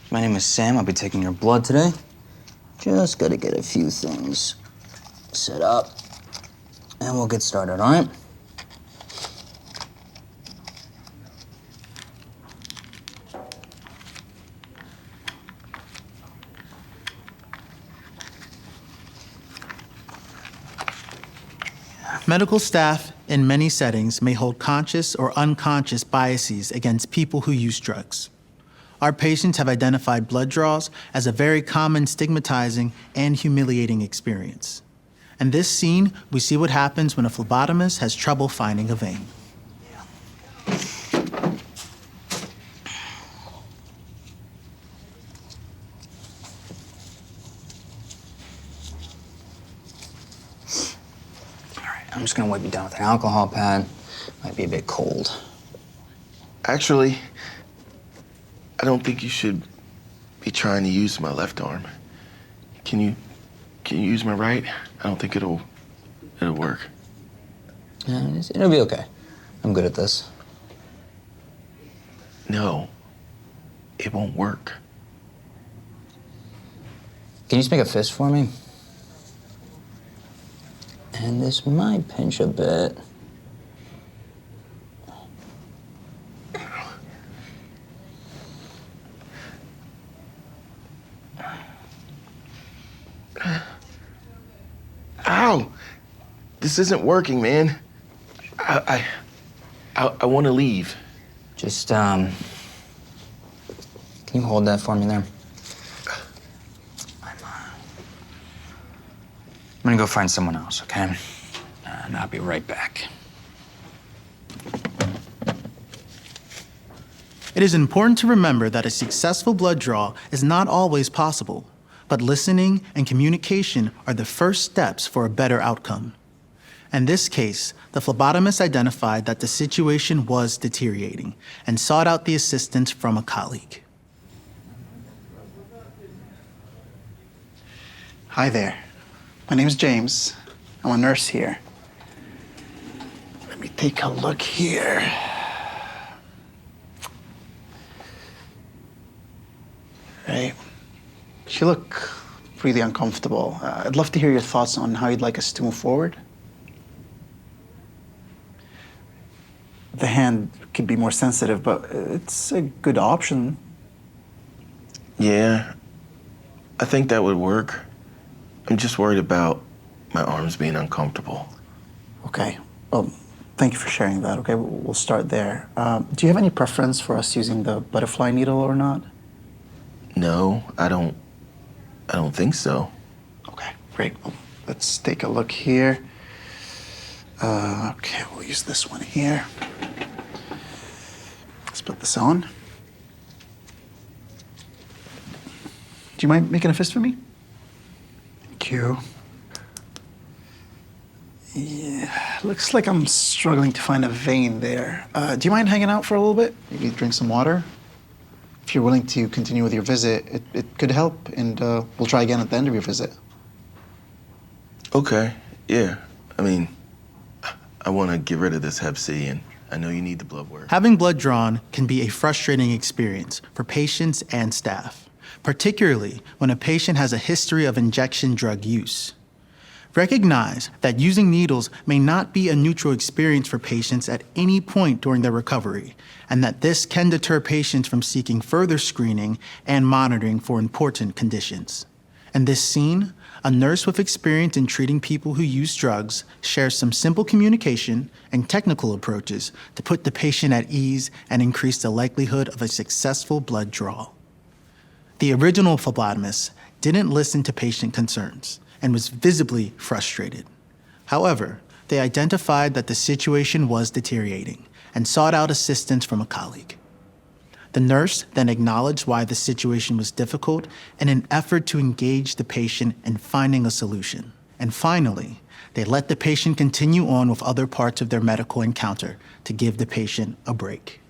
My name is Sam. I'll be taking your blood today. Just gotta get a few things set up, and we'll get started, all right? Medical staff in many settings may hold conscious or unconscious biases against people who use drugs. Our patients have identified blood draws as a very common stigmatizing and humiliating experience. In this scene, we see what happens when a phlebotomist has trouble finding a vein. I'm just gonna wipe you down with an alcohol pad. Might be a bit cold. Actually, I don't think you should be trying to use my left arm. Can you use my right? I don't think it'll work. It'll be okay. I'm good at this. No, it won't work. Can you just make a fist for me? And this might pinch a bit. Ow! This isn't working, man. I want to leave. Just, can you hold that for me there? I'm gonna go find someone else, okay? And I'll be right back. It is important to remember that a successful blood draw is not always possible, but listening and communication are the first steps for a better outcome. In this case, the phlebotomist identified that the situation was deteriorating and sought out the assistance from a colleague. Hi there. My name's James. I'm a nurse here. Let me take a look here. Right. You look really uncomfortable. I'd love to hear your thoughts on how you'd like us to move forward. The hand could be more sensitive, but it's a good option. Yeah, I think that would work. I'm just worried about my arms being uncomfortable. Okay. Well, thank you for sharing that. Okay, we'll start there. Do you have any preference for us using the butterfly needle or not? No, I don't think so. Okay, great. Well, let's take a look here. Okay, we'll use this one here. Let's put this on. Do you mind making a fist for me? Thank you. Yeah, looks like I'm struggling to find a vein there. Do you mind hanging out for a little bit? Maybe drink some water? If you're willing to continue with your visit, it could help, and we'll try again at the end of your visit. Okay, yeah. I mean, I want to get rid of this Hep C, and I know you need the blood work. Having blood drawn can be a frustrating experience for patients and staff, particularly when a patient has a history of injection drug use. Recognize that using needles may not be a neutral experience for patients at any point during their recovery, and that this can deter patients from seeking further screening and monitoring for important conditions. In this scene, a nurse with experience in treating people who use drugs shares some simple communication and technical approaches to put the patient at ease and increase the likelihood of a successful blood draw. The original phlebotomist didn't listen to patient concerns and was visibly frustrated. However, they identified that the situation was deteriorating and sought out assistance from a colleague. The nurse then acknowledged why the situation was difficult in an effort to engage the patient in finding a solution. And finally, they let the patient continue on with other parts of their medical encounter to give the patient a break.